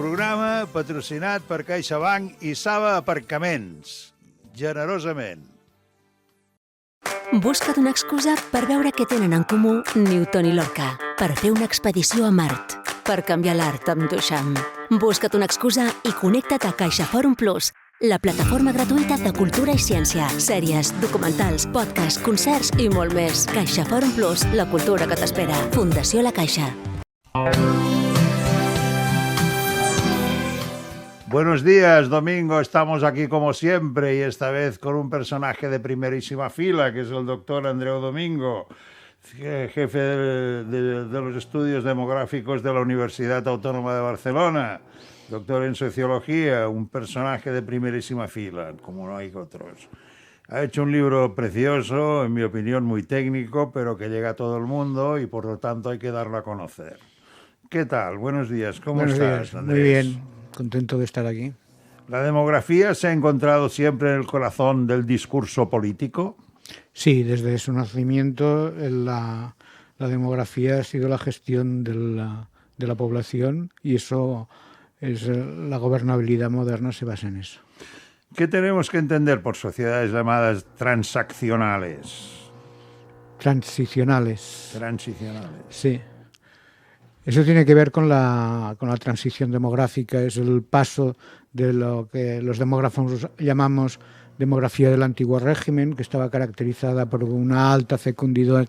Programa patrocinat per CaixaBank i Saba Aparcaments. Generosament. Busca't una excusa per veure què tenen en comú Newton i Lorca, per fer una expedició a Mart, per canviar l'art amb Duchamp. Busca't una excusa i connecta't a CaixaForum Plus, la plataforma gratuïta de cultura i ciència, sèries, documentals, podcasts, concerts i molt més. CaixaForum Plus, la cultura que t'espera. Fundació La Caixa. Buenos días, Domingo. Estamos aquí como siempre y esta vez con un personaje de primerísima fila, que es el doctor Andreu Domingo, jefe de los estudios demográficos de la Universidad Autónoma de Barcelona, doctor en sociología, un personaje de primerísima fila, como no hay otros. Ha hecho un libro precioso, en mi opinión muy técnico, pero que llega a todo el mundo y por lo tanto hay que darlo a conocer. ¿Qué tal? Buenos días. ¿Cómo estás, Andrés? Muy bien. Contento de estar aquí. ¿La demografía se ha encontrado siempre en el corazón del discurso político? Sí, desde su nacimiento la demografía ha sido la gestión de la población y eso es la gobernabilidad moderna se basa en eso. ¿Qué tenemos que entender por sociedades llamadas transaccionales? Transicionales. Transicionales. Sí. Eso tiene que ver con la transición demográfica, es el paso de lo que los demógrafos llamamos demografía del antiguo régimen, que estaba caracterizada por una alta fecundidad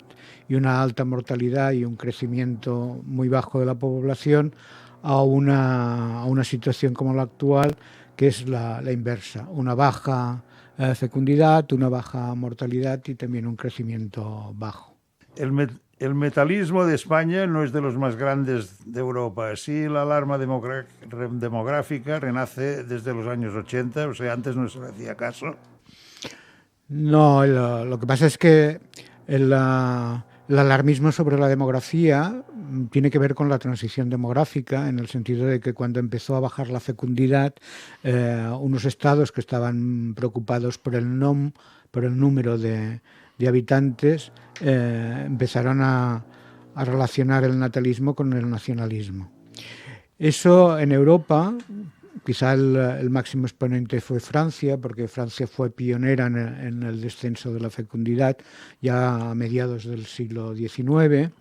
y una alta mortalidad y un crecimiento muy bajo de la población, a una situación como la actual, que es la inversa, una baja fecundidad, una baja mortalidad y también un crecimiento bajo. El metalismo de España no es de los más grandes de Europa. Sí, la alarma demográfica renace desde los años 80, o sea, antes no se le hacía caso. No, lo que pasa es que el alarmismo sobre la demografía tiene que ver con la transición demográfica, en el sentido de que cuando empezó a bajar la fecundidad, unos estados que estaban preocupados por el número de habitantes empezaron a relacionar el natalismo con el nacionalismo. Eso en Europa, quizá el máximo exponente fue Francia, porque Francia fue pionera en el descenso de la fecundidad ya a mediados del siglo XIX.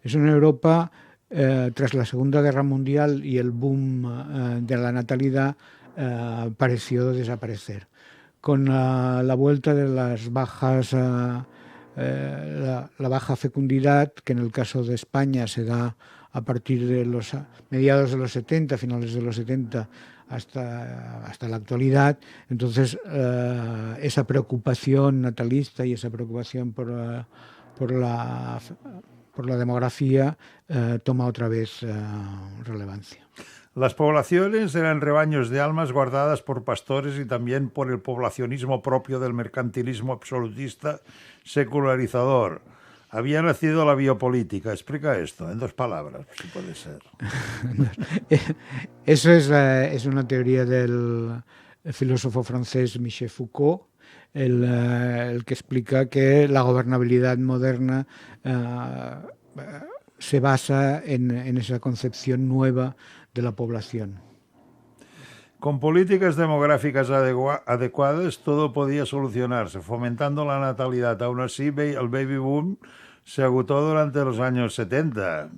Eso en Europa, tras la Segunda Guerra Mundial y el boom de la natalidad, pareció desaparecer. Con la vuelta de las bajas, la baja fecundidad, que en el caso de España se da a partir de los mediados de los 70, finales de los 70, hasta la actualidad, entonces esa preocupación natalista y esa preocupación por la demografía toma otra vez relevancia. Las poblaciones eran rebaños de almas guardadas por pastores y también por el poblacionismo propio del mercantilismo absolutista secularizador. Había nacido la biopolítica. Explica esto en 2 palabras, si puede ser. Eso es una teoría del filósofo francés Michel Foucault, el que explica que la gobernabilidad moderna se basa en esa concepción nueva de la población. Con políticas demográficas adecuadas todo podía solucionarse, fomentando la natalidad. Aún así, el baby boom se agotó durante los años 70.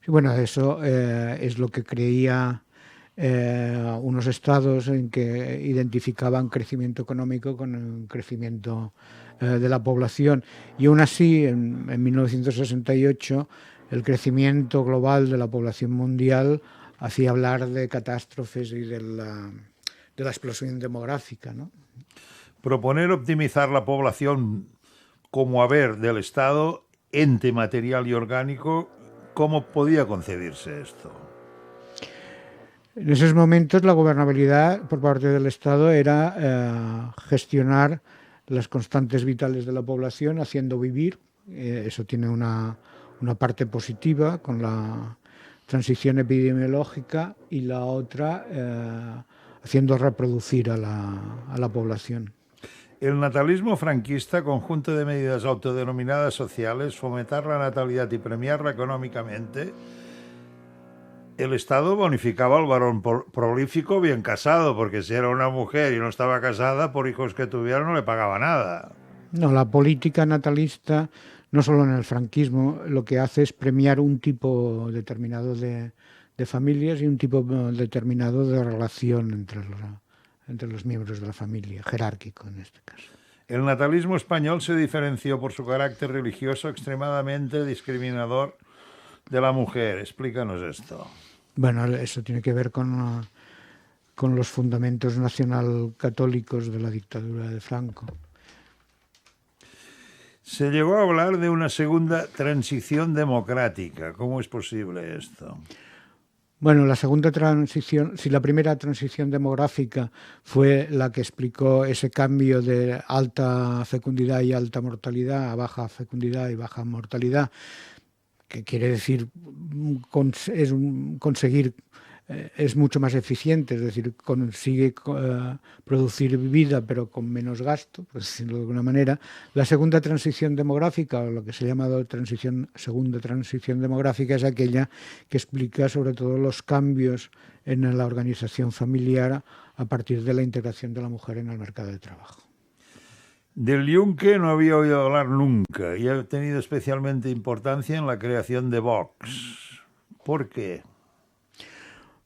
Sí, bueno, eso es lo que creía unos estados en que identificaban crecimiento económico con el crecimiento de la población. Y aún así, en 1968, el crecimiento global de la población mundial hacía hablar de catástrofes y de la explosión demográfica, ¿no? Proponer optimizar la población como haber del Estado, ente material y orgánico, ¿cómo podía concebirse esto? En esos momentos la gobernabilidad por parte del Estado era gestionar las constantes vitales de la población, haciendo vivir. Eso tiene una parte positiva con la transición epidemiológica y la otra haciendo reproducir a la población. El natalismo franquista, conjunto de medidas autodenominadas sociales, fomentar la natalidad y premiarla económicamente, el Estado bonificaba al varón prolífico bien casado, porque si era una mujer y no estaba casada, por hijos que tuviera no le pagaba nada. No, la política natalista, no solo en el franquismo, lo que hace es premiar un tipo determinado de familias y un tipo determinado de relación entre los miembros de la familia, jerárquico en este caso. El natalismo español se diferenció por su carácter religioso extremadamente discriminador de la mujer. Explícanos esto. Bueno, eso tiene que ver con los fundamentos nacional-católicos de la dictadura de Franco. Se llegó a hablar de una segunda transición democrática. ¿Cómo es posible esto? Bueno, la segunda transición, si la primera transición demográfica fue la que explicó ese cambio de alta fecundidad y alta mortalidad a baja fecundidad y baja mortalidad, que quiere decir conseguir es mucho más eficiente, es decir, consigue producir vida pero con menos gasto, por decirlo de alguna manera. La segunda transición demográfica, o lo que se llama segunda transición demográfica, es aquella que explica sobre todo los cambios en la organización familiar a partir de la integración de la mujer en el mercado de trabajo. Del Yunque no había oído hablar nunca y ha tenido especialmente importancia en la creación de Vox. ¿Por qué?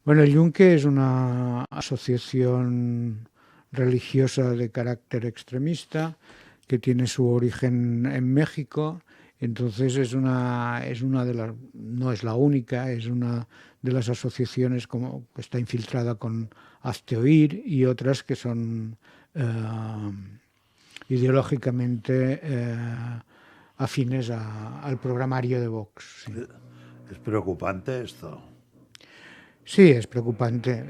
Bueno, el Yunque es una asociación religiosa de carácter extremista que tiene su origen en México. Entonces es una de las, no es la única, es una de las asociaciones como que está infiltrada con Hazte Oír y otras que son ideológicamente afines al programario de Vox. Sí. Es preocupante esto. Sí, es preocupante.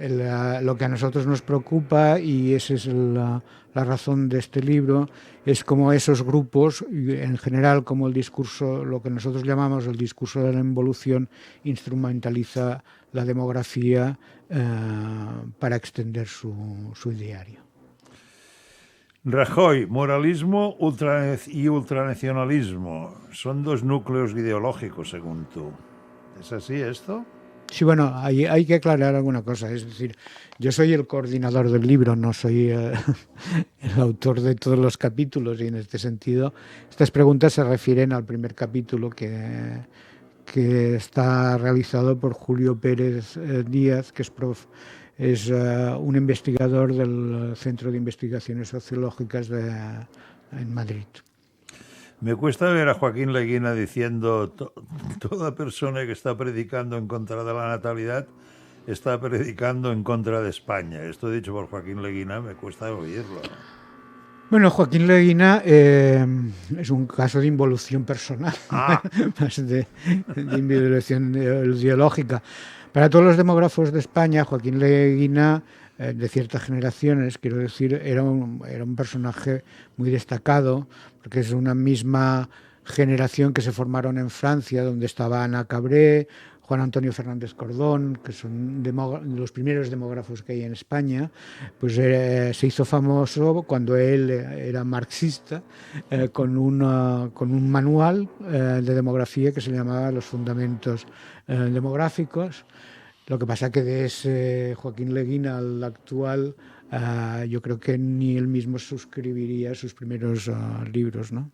Lo que a nosotros nos preocupa, y esa es la razón de este libro, es como esos grupos, en general como el discurso, lo que nosotros llamamos el discurso de la involución, instrumentaliza la demografía para extender su ideario. Rajoy, moralismo y ultranacionalismo son dos núcleos ideológicos, según tú. ¿Es así esto? Sí, bueno, hay que aclarar alguna cosa. Es decir, yo soy el coordinador del libro, no soy el autor de todos los capítulos, y en este sentido estas preguntas se refieren al primer capítulo que está realizado por Julio Pérez Díaz, que es un investigador del Centro de Investigaciones Sociológicas en Madrid. Me cuesta ver a Joaquín Leguina diciendo toda persona que está predicando en contra de la natalidad está predicando en contra de España. Esto dicho por Joaquín Leguina me cuesta oírlo. Bueno, Joaquín Leguina es un caso de involución personal, más de involución ideológica. Para todos los demógrafos de España, Joaquín Leguina, de ciertas generaciones, quiero decir, era un personaje muy destacado, porque es una misma generación que se formaron en Francia, donde estaba Ana Cabré, Juan Antonio Fernández Cordón, que son los primeros demógrafos que hay en España. Pues se hizo famoso cuando él era marxista, con un manual de demografía que se llamaba Los Fundamentos Demográficos. Lo que pasa que de ese Joaquín Leguina al actual, yo creo que ni él mismo suscribiría sus primeros libros, ¿no?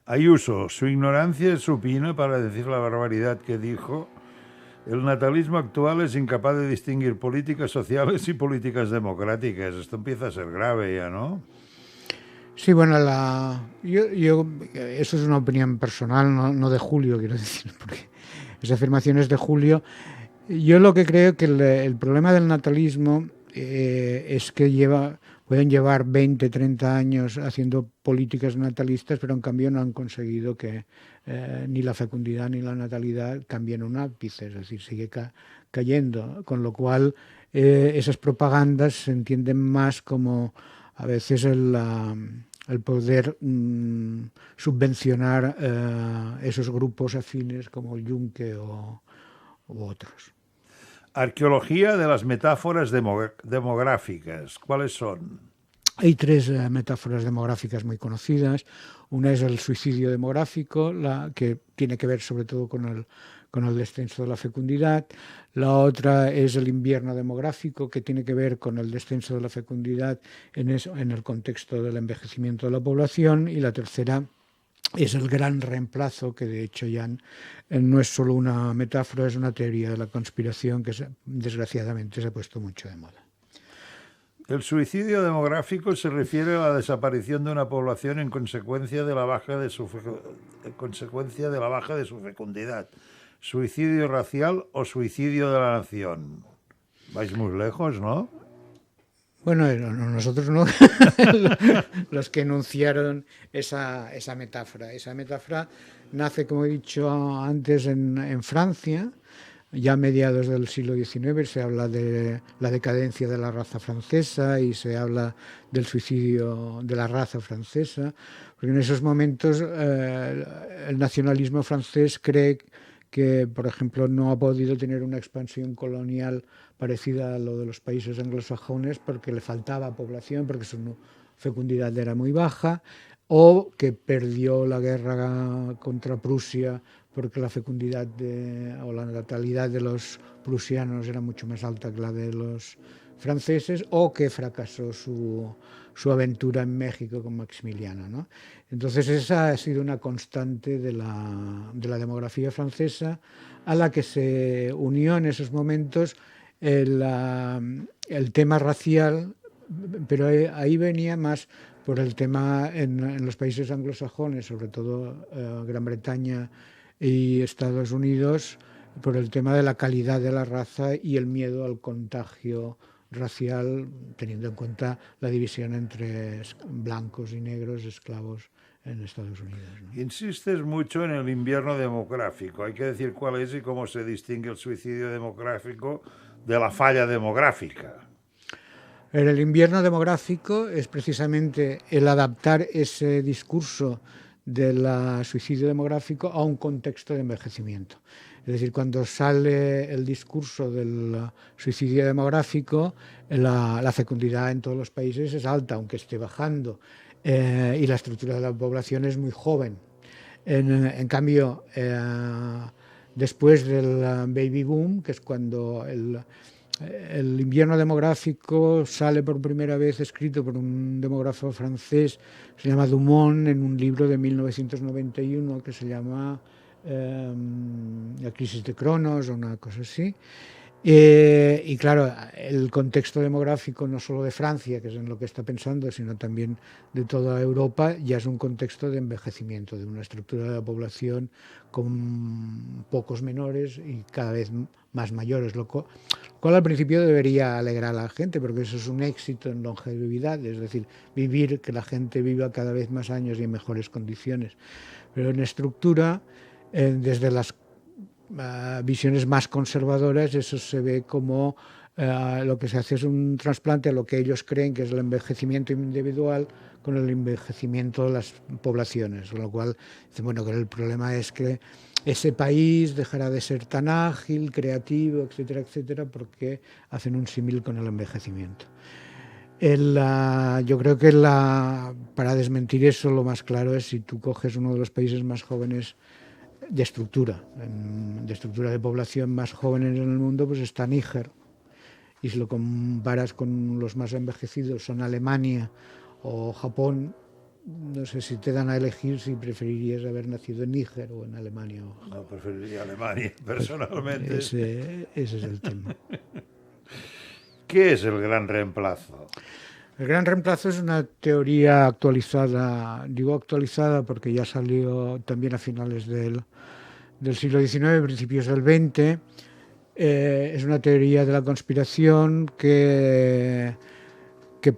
Ayuso, su ignorancia es supina para decir la barbaridad que dijo. El natalismo actual es incapaz de distinguir políticas sociales y políticas democráticas. Esto empieza a ser grave ya, ¿no? Sí, bueno, eso es una opinión personal, no de Julio, quiero decir, porque esa afirmación es de Julio. Yo lo que creo que el problema del natalismo es que pueden llevar 20, 30 años haciendo políticas natalistas, pero en cambio no han conseguido que ni la fecundidad ni la natalidad cambien un ápice, es decir, sigue cayendo, con lo cual esas propagandas se entienden más como a veces el poder subvencionar esos grupos afines como el Yunque u otros. Arqueología de las metáforas demográficas. ¿Cuáles son? Hay tres metáforas demográficas muy conocidas. Una es el suicidio demográfico, que tiene que ver sobre todo con el descenso de la fecundidad. La otra es el invierno demográfico, que tiene que ver con el descenso de la fecundidad en el contexto del envejecimiento de la población. Y la tercera es el gran reemplazo, que de hecho ya no es solo una metáfora, es una teoría de la conspiración que desgraciadamente se ha puesto mucho de moda. El suicidio demográfico se refiere a la desaparición de una población en consecuencia de la baja de su fecundidad. Suicidio racial o suicidio de la nación. Vais muy lejos, ¿no? Bueno, nosotros no, los que enunciaron esa metáfora. Esa metáfora nace, como he dicho antes, en Francia. Ya a mediados del siglo XIX se habla de la decadencia de la raza francesa y se habla del suicidio de la raza francesa, porque en esos momentos el nacionalismo francés cree que, por ejemplo, no ha podido tener una expansión colonial parecida a lo de los países anglosajones porque le faltaba población, porque su fecundidad era muy baja, o que perdió la guerra contra Prusia porque la fecundidad o la natalidad de los prusianos era mucho más alta que la de los franceses, o que fracasó su aventura en México con Maximiliano, ¿no? Entonces esa ha sido una constante de la demografía francesa, a la que se unió en esos momentos el tema racial, pero ahí venía más por el tema en los países anglosajones, sobre todo Gran Bretaña y Estados Unidos, por el tema de la calidad de la raza y el miedo al contagio racial, teniendo en cuenta la división entre blancos y negros, esclavos en Estados Unidos, ¿no? Insistes mucho en el invierno demográfico. Hay que decir cuál es y cómo se distingue el suicidio demográfico de la falla demográfica. El invierno demográfico es precisamente el adaptar ese discurso del suicidio demográfico a un contexto de envejecimiento. Es decir, cuando sale el discurso del suicidio demográfico, la fecundidad en todos los países es alta, aunque esté bajando, y la estructura de la población es muy joven. En cambio, después del baby boom, que es cuando el invierno demográfico sale por primera vez escrito por un demógrafo francés, se llama Dumont, en un libro de 1991 que se llama La crisis de Cronos o una cosa así. Y claro, el contexto demográfico no solo de Francia, que es en lo que está pensando, sino también de toda Europa, ya es un contexto de envejecimiento, de una estructura de la población con pocos menores y cada vez más mayores, lo cual al principio debería alegrar a la gente, porque eso es un éxito en longevidad, es decir, que la gente viva cada vez más años y en mejores condiciones. Pero en estructura, desde las visiones más conservadoras, eso se ve como lo que se hace es un trasplante a lo que ellos creen que es el envejecimiento individual con el envejecimiento de las poblaciones, con lo cual dicen, bueno, que el problema es que ese país dejará de ser tan ágil, creativo, etcétera, etcétera, porque hacen un símil con el envejecimiento. Yo creo que para desmentir eso, lo más claro es si tú coges uno de los países más jóvenes de estructura de población más jóvenes en el mundo, pues está Níger. Y si lo comparas con los más envejecidos, son Alemania o Japón, no sé si te dan a elegir si preferirías haber nacido en Níger o en Alemania. No, preferiría Alemania, personalmente. Ese es el tema. ¿Qué es el gran reemplazo? El gran reemplazo es una teoría actualizada, digo actualizada porque ya salió también a finales del siglo XIX, principios del XX. Es una teoría de la conspiración que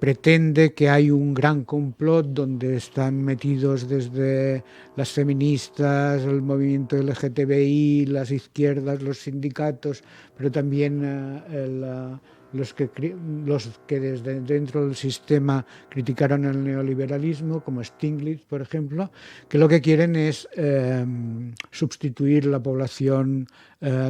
pretende que hay un gran complot donde están metidos desde las feministas, el movimiento LGTBI, las izquierdas, los sindicatos, pero también los que desde dentro del sistema criticaron el neoliberalismo, como Stiglitz, por ejemplo, que lo que quieren es sustituir la población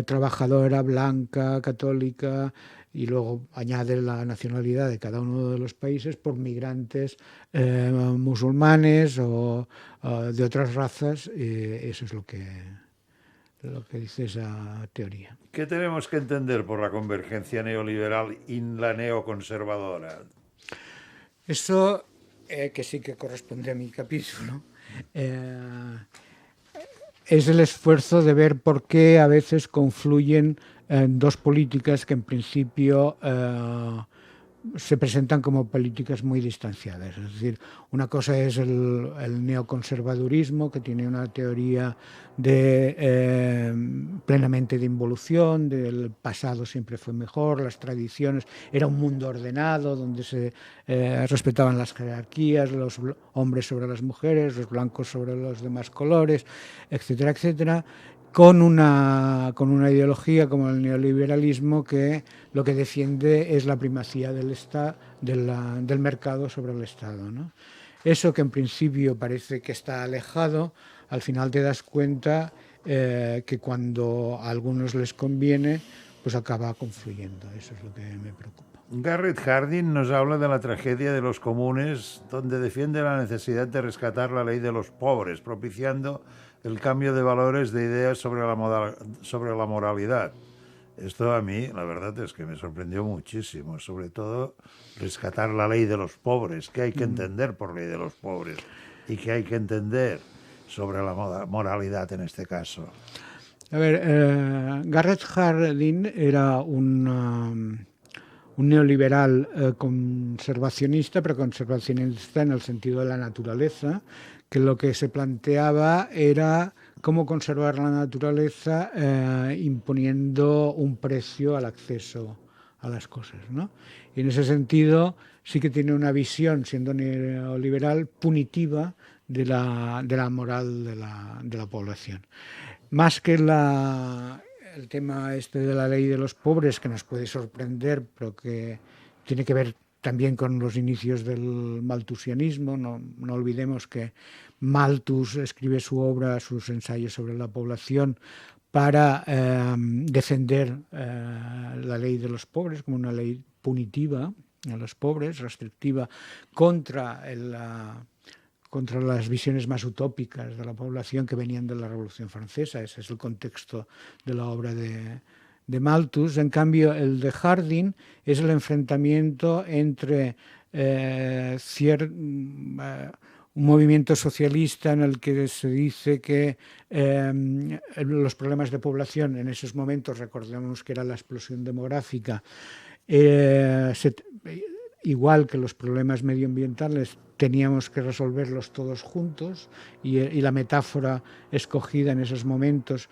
trabajadora, blanca, católica, y luego añade la nacionalidad de cada uno de los países por migrantes musulmanes o de otras razas. Eso es lo que dice esa teoría. ¿Qué tenemos que entender por la convergencia neoliberal y la neoconservadora? Eso, que sí que corresponde a mi capítulo, es el esfuerzo de ver por qué a veces confluyen dos políticas que en principio se presentan como políticas muy distanciadas. Es decir, una cosa es el neoconservadurismo, que tiene una teoría plenamente de involución, del pasado siempre fue mejor, las tradiciones, era un mundo ordenado donde se respetaban las jerarquías, los hombres sobre las mujeres, los blancos sobre los demás colores, etcétera, etcétera, con una ideología como el neoliberalismo que lo que defiende es la primacía del mercado sobre el Estado, ¿no? Eso que en principio parece que está alejado, al final te das cuenta que cuando a algunos les conviene, pues acaba confluyendo. Eso es lo que me preocupa. Garrett Hardin nos habla de la tragedia de los comunes, donde defiende la necesidad de rescatar la ley de los pobres, propiciando el cambio de valores, de ideas sobre la moralidad. Esto a mí, la verdad es que me sorprendió muchísimo, sobre todo rescatar la ley de los pobres, que hay que entender por ley de los pobres y que hay que entender sobre la moralidad en este caso. A ver, Garrett Hardin era un neoliberal conservacionista, pero conservacionista en el sentido de la naturaleza, que lo que se planteaba era cómo conservar la naturaleza imponiendo un precio al acceso a las cosas, ¿no? Y en ese sentido sí que tiene una visión, siendo neoliberal, punitiva de la moral de la población. Más que el tema este de la ley de los pobres, que nos puede sorprender, pero que tiene que ver también con los inicios del malthusianismo. No olvidemos que Malthus escribe sus ensayos sobre la población para defender la ley de los pobres como una ley punitiva a los pobres, restrictiva contra las visiones más utópicas de la población que venían de la Revolución Francesa. Ese es el contexto de la obra de Malthus. En cambio, el de Hardin es el enfrentamiento entre un movimiento socialista en el que se dice que los problemas de población en esos momentos, recordemos que era la explosión demográfica, igual que los problemas medioambientales, teníamos que resolverlos todos juntos, y la metáfora escogida en esos momentos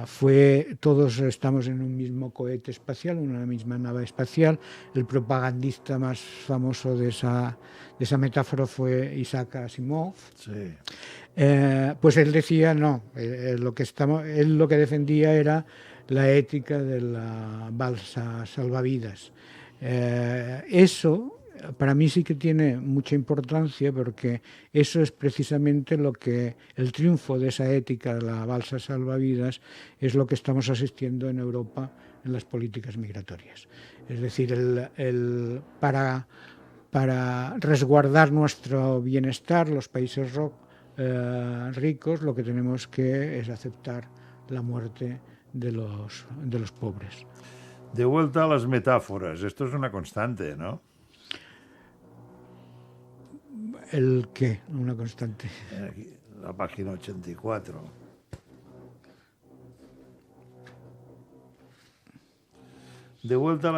fue: todos estamos en un mismo cohete espacial, una misma nave espacial. El propagandista más famoso de esa metáfora fue Isaac Asimov. Sí. Pues él decía no, él lo que defendía era la ética de la balsa salvavidas. Eso para mí sí que tiene mucha importancia, porque eso es precisamente el triunfo de esa ética de la balsa salvavidas es lo que estamos asistiendo en Europa en las políticas migratorias. Es decir, para resguardar nuestro bienestar, los países ricos, lo que tenemos que es aceptar la muerte de los pobres. De vuelta a las metáforas, esto es una constante, ¿no? ¿El qué? Una constante. Aquí, la página 84. De vuelta a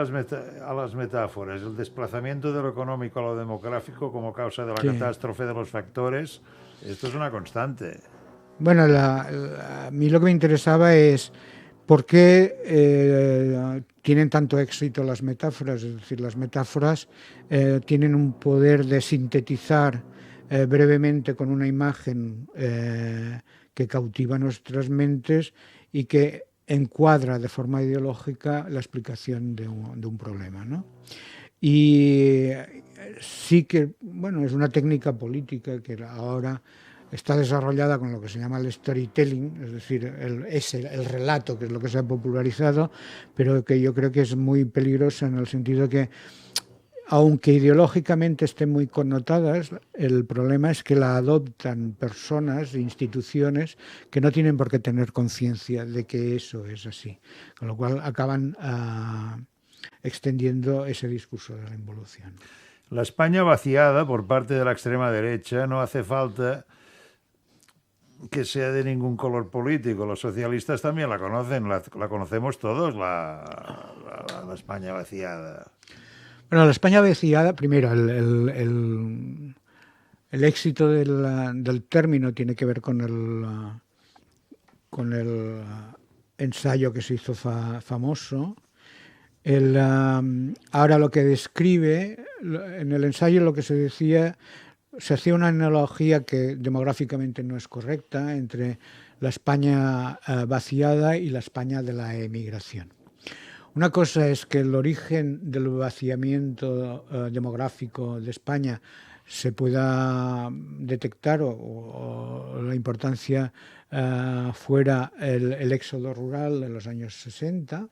las metáforas, el desplazamiento de lo económico a lo demográfico como causa de la catástrofe de los factores, esto es una constante. Bueno, a mí lo que me interesaba es por qué tienen tanto éxito las metáforas. Es decir, las metáforas tienen un poder de sintetizar brevemente con una imagen que cautiva nuestras mentes y que encuadra de forma ideológica la explicación de un problema, ¿no? Y sí que, bueno, es una técnica política que ahora está desarrollada con lo que se llama el storytelling, es decir, el relato, que es lo que se ha popularizado, pero que yo creo que es muy peligroso en el sentido que, aunque ideológicamente estén muy connotadas, el problema es que la adoptan personas e instituciones que no tienen por qué tener conciencia de que eso es así, con lo cual acaban extendiendo ese discurso de la involución. La España vaciada por parte de la extrema derecha no hace falta que sea de ningún color político. Los socialistas también la conocen, la conocemos todos, la España vaciada. Bueno, la España vaciada, primero, el éxito del término tiene que ver con el ensayo que se hizo famoso. Ahora lo que describe, en el ensayo lo que se decía, se hacía una analogía que demográficamente no es correcta entre la España vaciada y la España de la emigración. Una cosa es que el origen del vaciamiento demográfico de España se pueda detectar o la importancia fuera el éxodo rural de los años 60.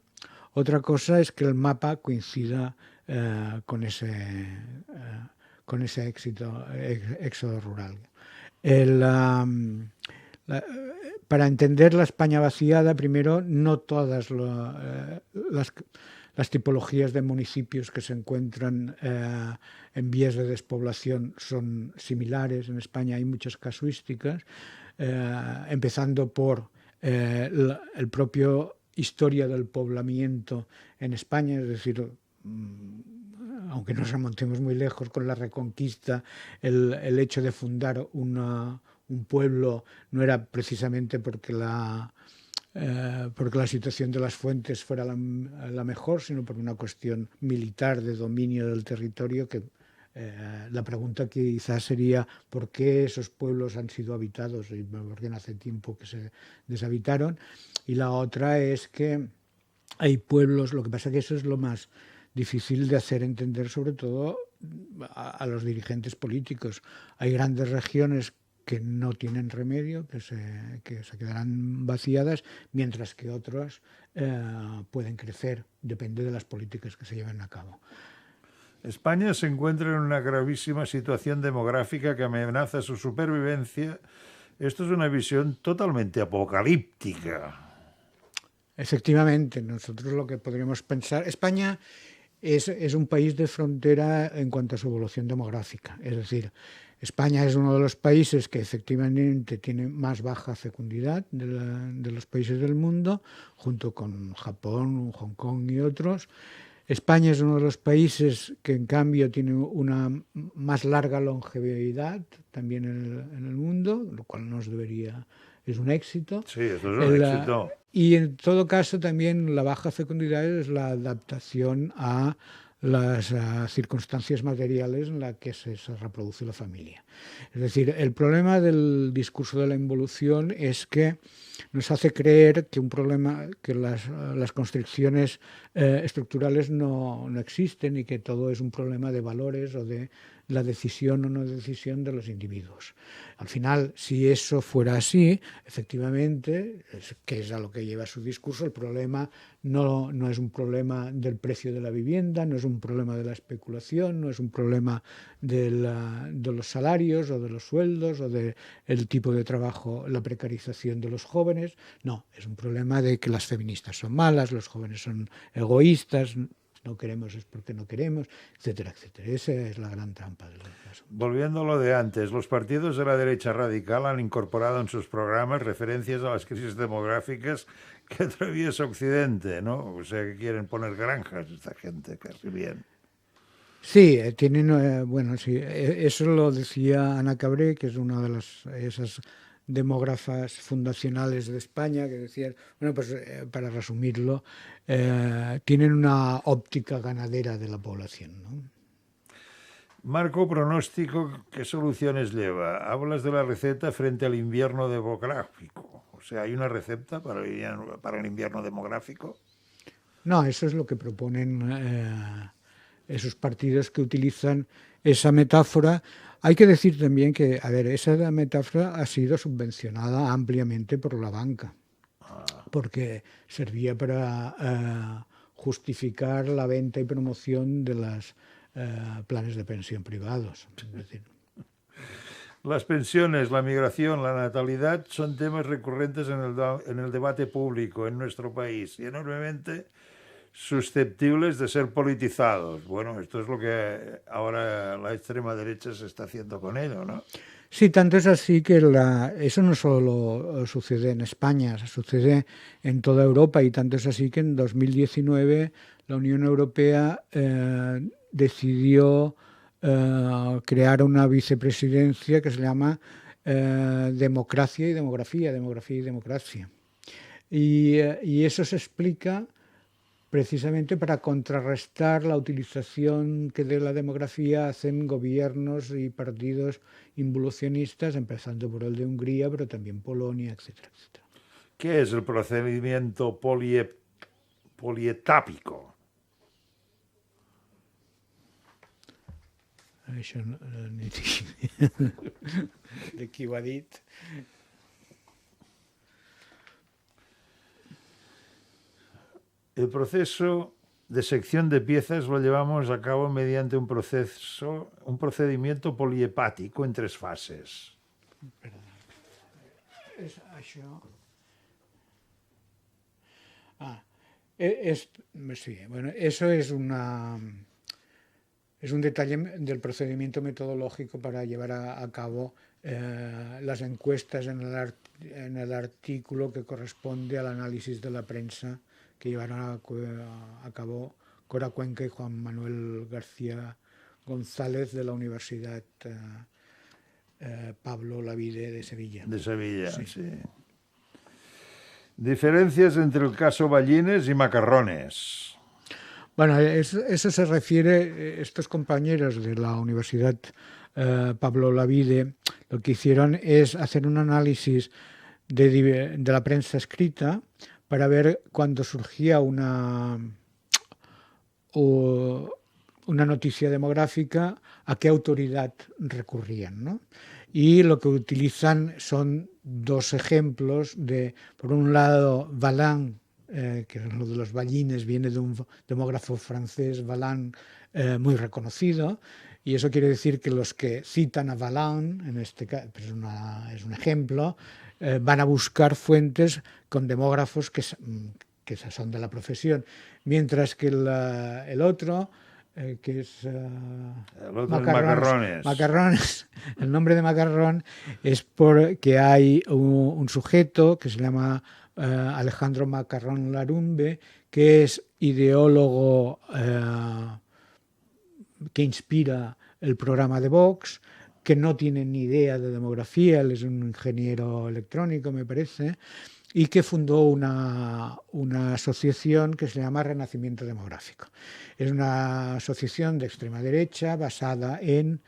Otra cosa es que el mapa coincida con ese éxodo rural. Para entender la España vaciada, primero, no todas las tipologías de municipios que se encuentran en vías de despoblación son similares. En España hay muchas casuísticas, empezando por el propio historia del poblamiento en España, es decir, aunque nos remontemos muy lejos con la Reconquista, el hecho de fundar un pueblo no era precisamente porque la situación de las fuentes fuera la mejor, sino por una cuestión militar de dominio del territorio que la pregunta quizás sería ¿por qué esos pueblos han sido habitados y por qué hace tiempo que se deshabitaron? Y la otra es que hay pueblos, lo que pasa es que eso es lo más difícil de hacer entender, sobre todo a los dirigentes políticos. Hay grandes regiones que no tienen remedio, que se quedarán vaciadas, mientras que otras pueden crecer, depende de las políticas que se lleven a cabo. España se encuentra en una gravísima situación demográfica que amenaza su supervivencia. Esto es una visión totalmente apocalíptica. Efectivamente, nosotros lo que podríamos pensar... España es un país de frontera en cuanto a su evolución demográfica. Es decir, España es uno de los países que efectivamente tiene más baja fecundidad de los países del mundo, junto con Japón, Hong Kong y otros. España es uno de los países que en cambio tiene una más larga longevidad también en el mundo, lo cual es un éxito. Sí, eso es un éxito. Y en todo caso también la baja fecundidad es la adaptación a las circunstancias materiales en las que se reproduce la familia. Es decir, el problema del discurso de la involución es que nos hace creer que las constricciones estructurales no existen y que todo es un problema de valores o de la decisión o no decisión de los individuos. Al final, si eso fuera así, efectivamente, que es a lo que lleva su discurso, el problema no es un problema del precio de la vivienda, no es un problema de la especulación, no es un problema de los salarios o de los sueldos o del tipo de trabajo, la precarización de los jóvenes. No, es un problema de que las feministas son malas, los jóvenes son egoístas, no queremos es porque no queremos, etcétera, etcétera. Esa es la gran trampa del caso. Volviendo a lo de antes, los partidos de la derecha radical han incorporado en sus programas referencias a las crisis demográficas que atraviesa Occidente, ¿no? O sea, que quieren poner granjas esta gente, casi bien. Sí, tienen, bueno, sí, eso lo decía Ana Cabré, que es una de esas demógrafas fundacionales de España, que decían, bueno, pues para resumirlo, tienen una óptica ganadera de la población, ¿no? Marco, pronóstico, ¿qué soluciones lleva? Hablas de la receta frente al invierno demográfico. O sea, ¿hay una receta para el invierno demográfico? No, eso es lo que proponen esos partidos que utilizan esa metáfora. Hay que decir también que, a ver, esa metáfora ha sido subvencionada ampliamente por la banca, porque servía para justificar la venta y promoción de los planes de pensión privados. Es decir, Las pensiones, la migración, la natalidad son temas recurrentes en el debate público en nuestro país y enormemente susceptibles de ser politizados. Bueno, esto es lo que ahora la extrema derecha se está haciendo con ello, ¿no? sí, tanto es así que eso no solo sucede en España, sucede en toda Europa, y tanto es así que en 2019 la Unión Europea decidió crear una vicepresidencia que se llama Democracia y Demografía, Demografía y Democracia. Y eso se explica precisamente para contrarrestar la utilización que de la demografía hacen gobiernos y partidos involucionistas, empezando por el de Hungría, pero también Polonia, etcétera, etcétera. ¿Qué es el procedimiento polietápico? Això no n'hi de qui ho ha dit. El proceso de sección de piezas lo llevamos a cabo mediante un procedimiento poliepático en 3 fases. És això. Sí, bueno, eso es un detalle del procedimiento metodológico para llevar a cabo las encuestas en el artículo que corresponde al análisis de la prensa que llevaron a cabo Cora Cuenca y Juan Manuel García González de la Universidad Pablo Olavide de Sevilla. De Sevilla, Sí. sí. Diferencias entre el caso Ballines y Macarrones. Bueno, eso se refiere, estos compañeros de la Universidad Pablo Olavide, lo que hicieron es hacer un análisis de la prensa escrita para ver cuando surgía una noticia demográfica, a qué autoridad recurrían, ¿no? Y lo que utilizan son 2 ejemplos por un lado, Valin, que es lo de los Ballines, viene de un demógrafo francés, Valin, muy reconocido, y eso quiere decir que los que citan a Valin, en este caso, pues es un ejemplo, van a buscar fuentes con demógrafos que son de la profesión, mientras que el otro, que es El otro es Macarrones. Macarrones, el nombre de Macarrón es porque hay un sujeto que se llama Alejandro Macarrón Larumbe, que es ideólogo que inspira el programa de Vox, que no tiene ni idea de demografía, él es un ingeniero electrónico, me parece, y que fundó una asociación que se llama Renacimiento Demográfico. Es una asociación de extrema derecha basada en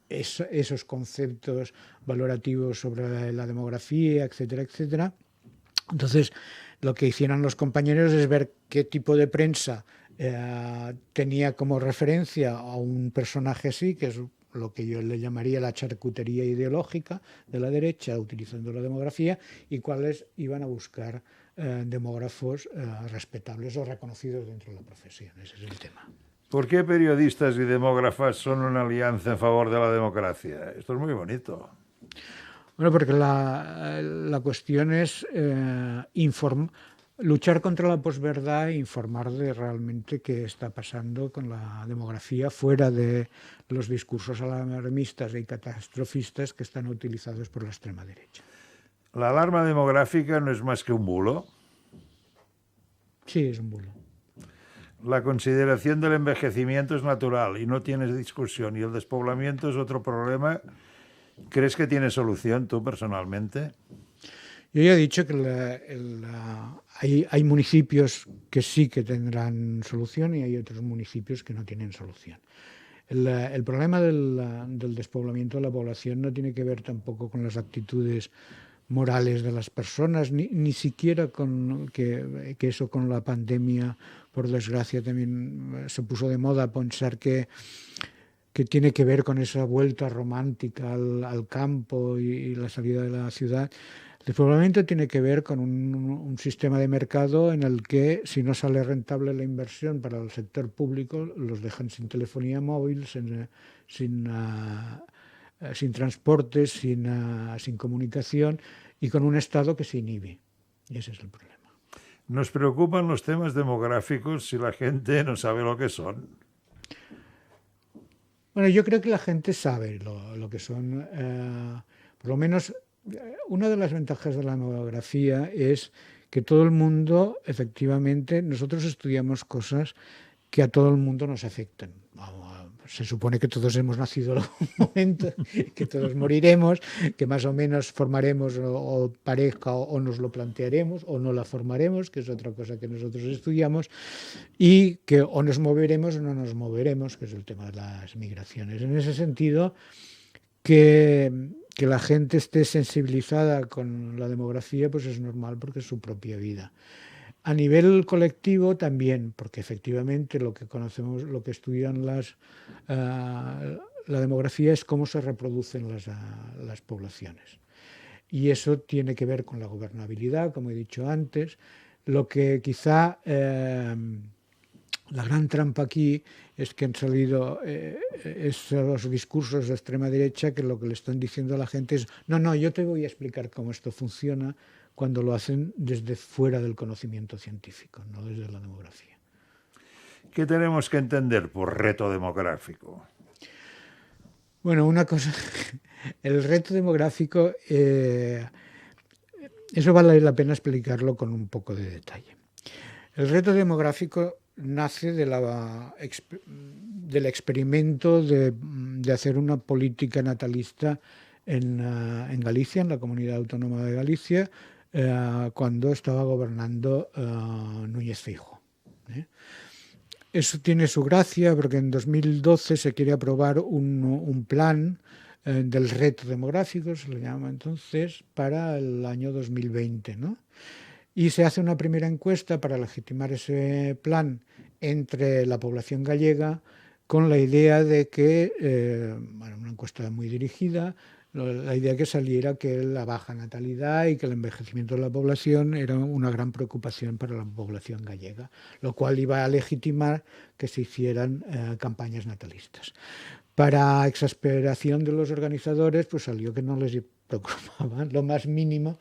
esos conceptos valorativos sobre la demografía, etcétera, etcétera. Entonces, lo que hicieron los compañeros es ver qué tipo de prensa tenía como referencia a un personaje así, que es lo que yo le llamaría la charcutería ideológica de la derecha, utilizando la demografía, y cuáles iban a buscar demógrafos respetables o reconocidos dentro de la profesión. Ese es el tema. ¿Por qué periodistas y demógrafas son una alianza en favor de la democracia? Esto es muy bonito. Bueno, porque la cuestión es luchar contra la posverdad e informar de realmente qué está pasando con la demografía fuera de los discursos alarmistas y catastrofistas que están utilizados por la extrema derecha. ¿La alarma demográfica no es más que un bulo? Sí, es un bulo. La consideración del envejecimiento es natural y no tiene discusión, y el despoblamiento es otro problema. ¿Crees que tiene solución tú personalmente? Yo ya he dicho que hay municipios que sí que tendrán solución y hay otros municipios que no tienen solución. El problema del despoblamiento de la población no tiene que ver tampoco con las actitudes morales de las personas, ni siquiera con que eso con la pandemia, por desgracia, también se puso de moda pensar que que tiene que ver con esa vuelta romántica al campo y la salida de la ciudad. El despoblamiento tiene que ver con un sistema de mercado en el que si no sale rentable la inversión para el sector público, los dejan sin telefonía móvil, sin transportes, sin comunicación y con un Estado que se inhibe. Y ese es el problema. Nos preocupan los temas demográficos si la gente no sabe lo que son. Bueno, yo creo que la gente sabe lo que son. Por lo menos, una de las ventajas de la demografía es que todo el mundo, efectivamente, nosotros estudiamos cosas que a todo el mundo nos afectan. Se supone que todos hemos nacido en algún momento, que todos moriremos, que más o menos formaremos o pareja o nos lo plantearemos o no la formaremos, que es otra cosa que nosotros estudiamos, y que o nos moveremos o no nos moveremos, que es el tema de las migraciones. En ese sentido, que la gente esté sensibilizada con la demografía, pues es normal porque es su propia vida. A nivel colectivo también, porque efectivamente lo que conocemos, lo que estudian la demografía es cómo se reproducen las poblaciones. Y eso tiene que ver con la gobernabilidad, como he dicho antes. Lo que quizá la gran trampa aquí es que han salido esos discursos de extrema derecha que lo que le están diciendo a la gente es no, yo te voy a explicar cómo esto funciona, cuando lo hacen desde fuera del conocimiento científico, no desde la demografía. ¿Qué tenemos que entender por reto demográfico? Bueno, una cosa, el reto demográfico, eso vale la pena explicarlo con un poco de detalle. El reto demográfico nace del experimento de hacer una política natalista en Galicia, en la comunidad autónoma de Galicia, cuando estaba gobernando Núñez Feijóo. Eso tiene su gracia porque en 2012 se quiere aprobar un plan del reto demográfico, se le llama entonces, para el año 2020, ¿no? Y se hace una primera encuesta para legitimar ese plan entre la población gallega con la idea de que, bueno, una encuesta muy dirigida, la idea que saliera que la baja natalidad y que el envejecimiento de la población era una gran preocupación para la población gallega, lo cual iba a legitimar que se hicieran campañas natalistas. Para exasperación de los organizadores, pues salió que no les preocupaba lo más mínimo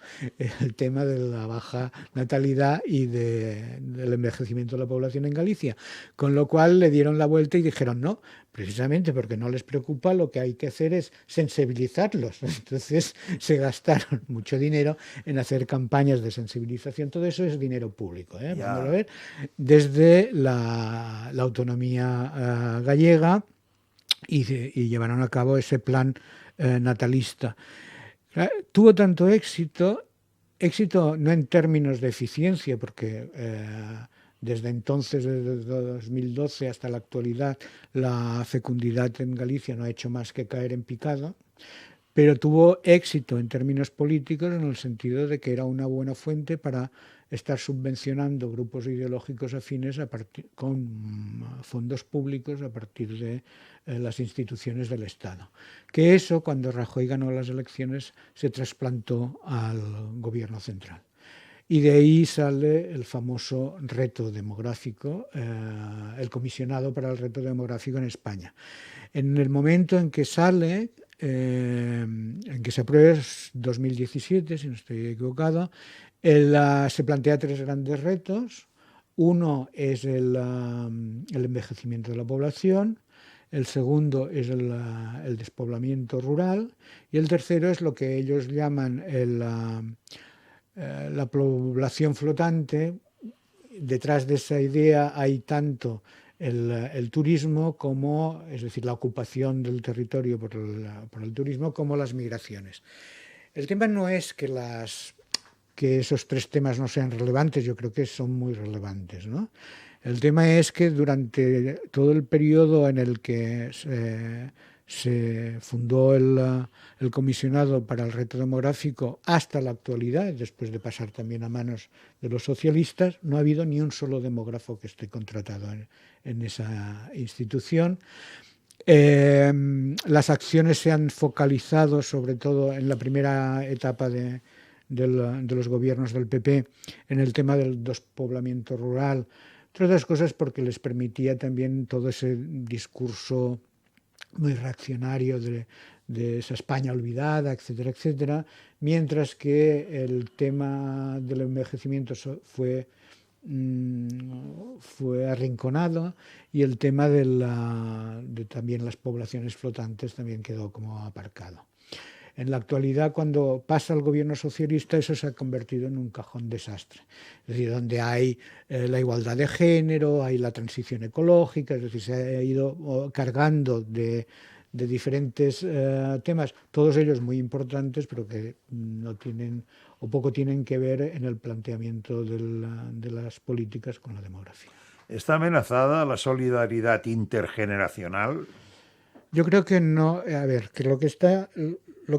el tema de la baja natalidad y del envejecimiento de la población en Galicia, con lo cual le dieron la vuelta y dijeron no, precisamente porque no les preocupa, lo que hay que hacer es sensibilizarlos. Entonces se gastaron mucho dinero en hacer campañas de sensibilización. Todo eso es dinero público, vamos a ver, desde la autonomía gallega, y llevaron a cabo ese plan natalista. Tuvo tanto éxito no en términos de eficiencia, porque desde entonces, desde 2012 hasta la actualidad, la fecundidad en Galicia no ha hecho más que caer en picado, pero tuvo éxito en términos políticos en el sentido de que era una buena fuente para estar subvencionando grupos ideológicos afines con fondos públicos a partir de las instituciones del Estado. Que eso, cuando Rajoy ganó las elecciones, se trasplantó al gobierno central. Y de ahí sale el famoso reto demográfico, el comisionado para el reto demográfico en España. En el momento en que sale, en que se aprueba, es 2017, si no estoy equivocado, se plantea tres grandes retos. Uno es el envejecimiento de la población, el segundo es el despoblamiento rural y el tercero es lo que ellos llaman la población flotante. Detrás de esa idea hay tanto el turismo como, es decir, la ocupación del territorio por el turismo, como las migraciones. El tema no es que esos tres temas no sean relevantes, yo creo que son muy relevantes, ¿no? El tema es que durante todo el periodo en el que se fundó el comisionado para el reto demográfico hasta la actualidad, después de pasar también a manos de los socialistas, no ha habido ni un solo demógrafo que esté contratado en esa institución. Las acciones se han focalizado sobre todo en la primera etapa de los gobiernos del PP en el tema del despoblamiento rural, entre otras cosas porque les permitía también todo ese discurso muy reaccionario de esa España olvidada, etcétera, etcétera, mientras que el tema del envejecimiento fue arrinconado y el tema de también las poblaciones flotantes también quedó como aparcado. En la actualidad, cuando pasa el gobierno socialista, eso se ha convertido en un cajón desastre. Es decir, donde hay la igualdad de género, hay la transición ecológica, es decir, se ha ido cargando de diferentes temas, todos ellos muy importantes, pero que no tienen o poco tienen que ver en el planteamiento de las políticas con la demografía. ¿Está amenazada la solidaridad intergeneracional? Yo creo que no. A ver, que lo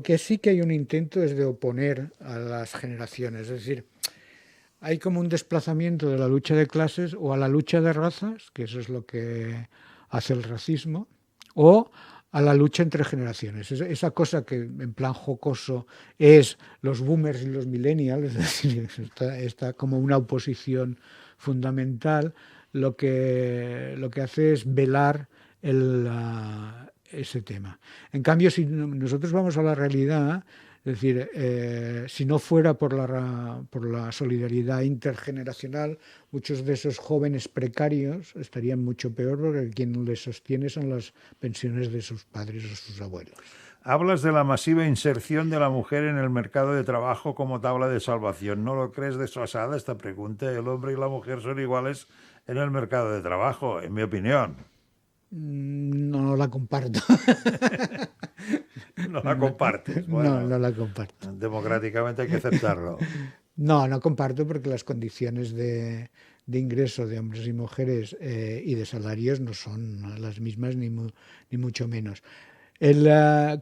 que sí que hay un intento es de oponer a las generaciones. Es decir, hay como un desplazamiento de la lucha de clases o a la lucha de razas, que eso es lo que hace el racismo, o a la lucha entre generaciones. Esa cosa que en plan jocoso es los boomers y los millennials, es decir, está como una oposición fundamental, lo que hace es velar ese tema. En cambio, si nosotros vamos a la realidad, es decir, si no fuera por la solidaridad intergeneracional, muchos de esos jóvenes precarios estarían mucho peor porque quien les sostiene son las pensiones de sus padres o sus abuelos. Hablas de la masiva inserción de la mujer en el mercado de trabajo como tabla de salvación. ¿No lo crees desfasada esta pregunta? El hombre y la mujer son iguales en el mercado de trabajo, en mi opinión. No la comparto. No la compartes. Bueno, no la comparto. democráticamente hay que aceptarlo. No comparto porque las condiciones de ingreso de hombres y mujeres y de salarios no son las mismas ni mucho menos. Esa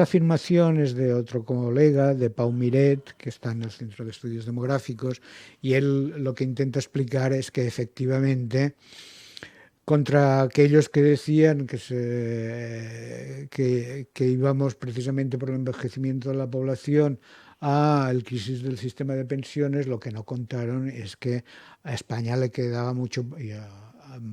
afirmación es de otro colega, de Pau Miret, que está en el Centro de Estudios Demográficos, y él lo que intenta explicar es que efectivamente contra aquellos que decían que íbamos precisamente por el envejecimiento de la población al crisis del sistema de pensiones, lo que no contaron es que a España le quedaba mucho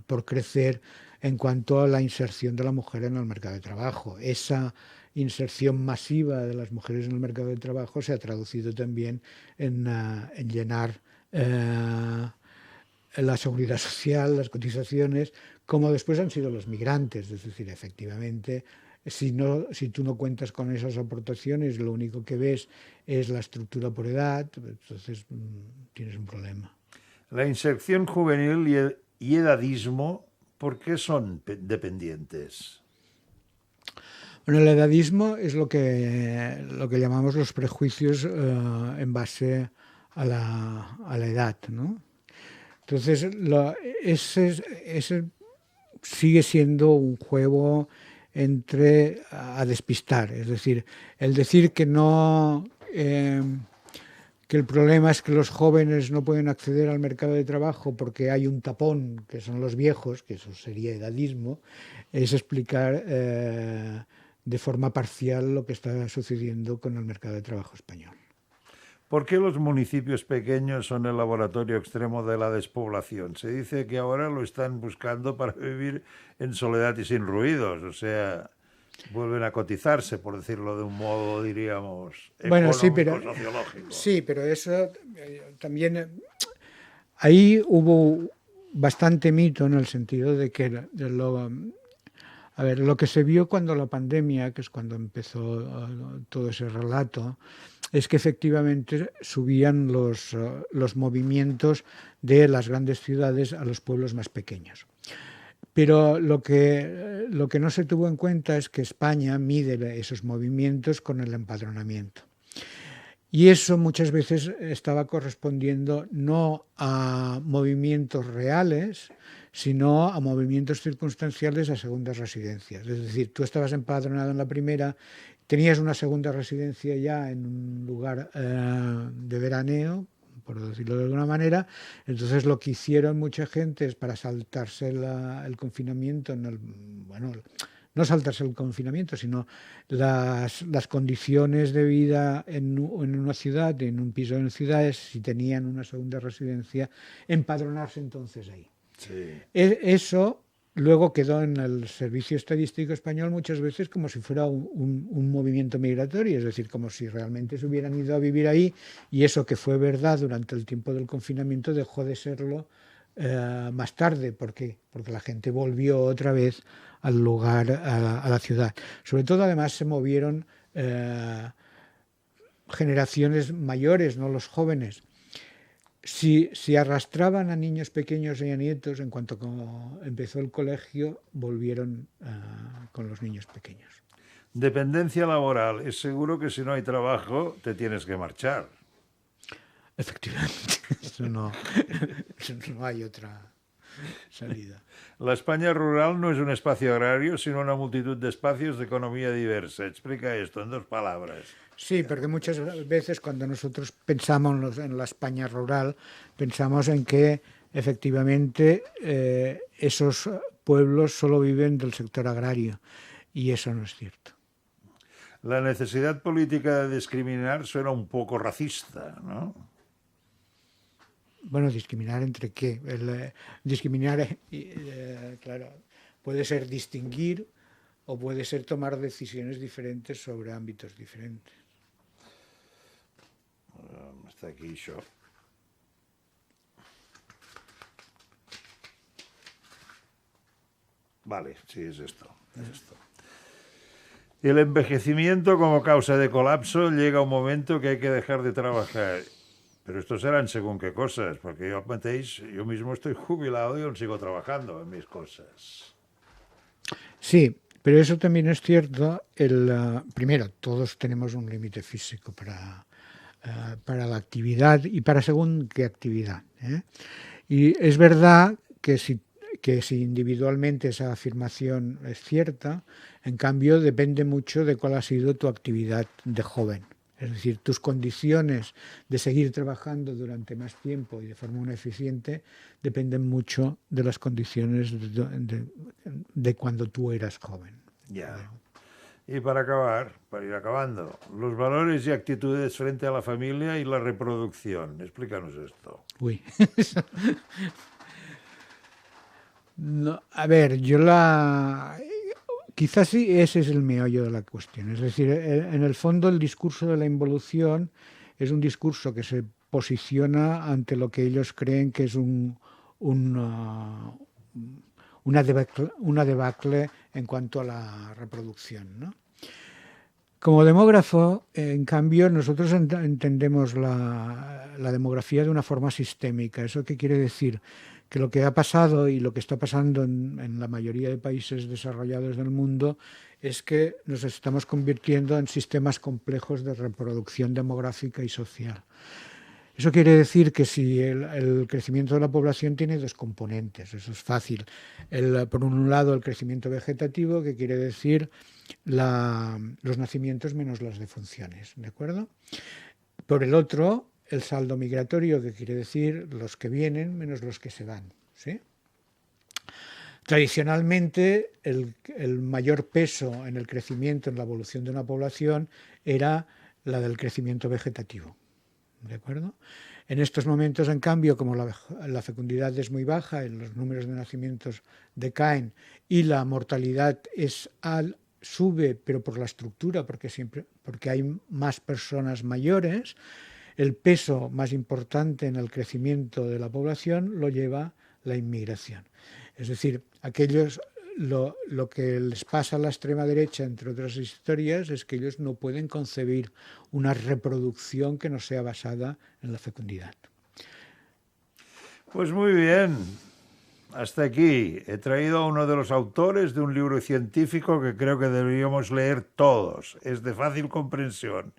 por crecer en cuanto a la inserción de la mujer en el mercado de trabajo. Esa inserción masiva de las mujeres en el mercado de trabajo se ha traducido también en llenar la seguridad social, las cotizaciones, como después han sido los migrantes. Es decir, efectivamente, si tú no cuentas con esas aportaciones, lo único que ves es la estructura por edad, entonces tienes un problema. La inserción juvenil y edadismo, ¿por qué son dependientes? Bueno, el edadismo es lo que llamamos los prejuicios en base a la edad, ¿no? Entonces, ese sigue siendo un juego a despistar, es decir, el decir que no, que el problema es que los jóvenes no pueden acceder al mercado de trabajo porque hay un tapón, que son los viejos, que eso sería edadismo, es explicar de forma parcial lo que está sucediendo con el mercado de trabajo español. ¿Por qué los municipios pequeños son el laboratorio extremo de la despoblación? Se dice que ahora lo están buscando para vivir en soledad y sin ruidos, o sea, vuelven a cotizarse, por decirlo de un modo, diríamos, sociológico. Sí, pero eso también... Ahí hubo bastante mito en el sentido de que lo que se vio cuando la pandemia, que es cuando empezó todo ese relato, es que efectivamente subían los movimientos de las grandes ciudades a los pueblos más pequeños. Pero lo que no se tuvo en cuenta es que España mide esos movimientos con el empadronamiento. Y eso muchas veces estaba correspondiendo no a movimientos reales, sino a movimientos circunstanciales a segundas residencias. Es decir, tú estabas empadronado en la primera, tenías una segunda residencia ya en un lugar de veraneo, por decirlo de alguna manera. Entonces lo que hicieron mucha gente es para saltarse el confinamiento, bueno, no saltarse el confinamiento, sino las condiciones de vida en una ciudad, en un piso en ciudades, si tenían una segunda residencia, empadronarse entonces ahí. Sí. Eso luego quedó en el Servicio Estadístico Español muchas veces como si fuera un movimiento migratorio, es decir, como si realmente se hubieran ido a vivir ahí, y eso que fue verdad durante el tiempo del confinamiento dejó de serlo más tarde. ¿Por qué? Porque la gente volvió otra vez al lugar, a la ciudad. Sobre todo, además, se movieron generaciones mayores, no los jóvenes. Si arrastraban a niños pequeños y a nietos, en cuanto empezó el colegio, volvieron con los niños pequeños. Dependencia laboral. Es seguro que si no hay trabajo, te tienes que marchar. Efectivamente, eso no hay otra salida. La España rural no es un espacio agrario, sino una multitud de espacios de economía diversa. Explica esto en 2 palabras. Sí, porque muchas veces cuando nosotros pensamos en la España rural, pensamos en que efectivamente esos pueblos solo viven del sector agrario, y eso no es cierto. La necesidad política de discriminar suena un poco racista, ¿no? Bueno, ¿discriminar entre qué? Discriminar, claro, puede ser distinguir o puede ser tomar decisiones diferentes sobre ámbitos diferentes. Hasta aquí yo. Vale, sí, es esto. El envejecimiento como causa de colapso llega un momento que hay que dejar de trabajar. Pero estos serán según qué cosas, porque yo mismo estoy jubilado y aún sigo trabajando en mis cosas. Sí, pero eso también es cierto. Primero, todos tenemos un límite físico para la actividad y para según qué actividad. Y es verdad que si individualmente esa afirmación es cierta, en cambio depende mucho de cuál ha sido tu actividad de joven. Es decir, tus condiciones de seguir trabajando durante más tiempo y de forma muy eficiente dependen mucho de las condiciones de cuando tú eras joven. Ya. Y para ir acabando, los valores y actitudes frente a la familia y la reproducción. Explícanos esto. Uy. No, a ver, quizás sí, ese es el meollo de la cuestión. Es decir, en el fondo el discurso de la involución es un discurso que se posiciona ante lo que ellos creen que es una debacle en cuanto a la reproducción, ¿no? Como demógrafo, en cambio, nosotros entendemos la demografía de una forma sistémica. ¿Eso qué quiere decir? Que lo que ha pasado y lo que está pasando en la mayoría de países desarrollados del mundo es que nos estamos convirtiendo en sistemas complejos de reproducción demográfica y social. Eso quiere decir que si el crecimiento de la población tiene 2 componentes, eso es fácil. Por un lado, el crecimiento vegetativo, que quiere decir los nacimientos menos las defunciones, ¿de acuerdo? Por el otro, el saldo migratorio, que quiere decir los que vienen menos los que se van, ¿sí? Tradicionalmente, el mayor peso en el crecimiento, en la evolución de una población, era la del crecimiento vegetativo, ¿de acuerdo? En estos momentos, en cambio, como la fecundidad es muy baja, los números de nacimientos decaen y la mortalidad sube, pero por la estructura, porque hay más personas mayores, el peso más importante en el crecimiento de la población lo lleva la inmigración. Es decir, lo que les pasa a la extrema derecha, entre otras historias, es que ellos no pueden concebir una reproducción que no sea basada en la fecundidad. Pues muy bien. Hasta aquí. He traído a uno de los autores de un libro científico que creo que deberíamos leer todos. Es de fácil comprensión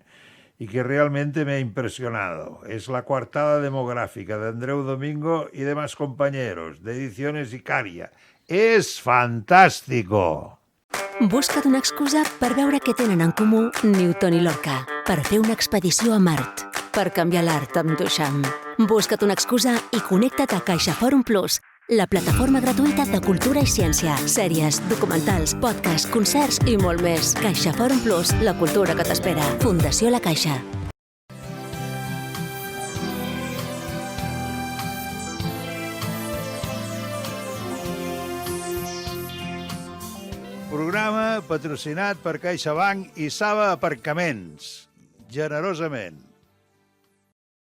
y que realmente me ha impresionado. Es La coartada demográfica, de Andreu Domingo y demás compañeros, de Ediciones Icària. És fantàstico! Busca't una excusa per veure què tenen en comú Newton i Lorca, per fer una expedició a Mart, per canviar l'art amb Duchamp. Busca't una excusa i connecta't a CaixaForum Plus, la plataforma gratuïta de cultura i ciència, sèries, documentals, podcasts, concerts i molt més. CaixaForum Plus, la cultura que t'espera. Fundació La Caixa. Programa patrocinat per CaixaBank i Saba Aparcaments. Generosament.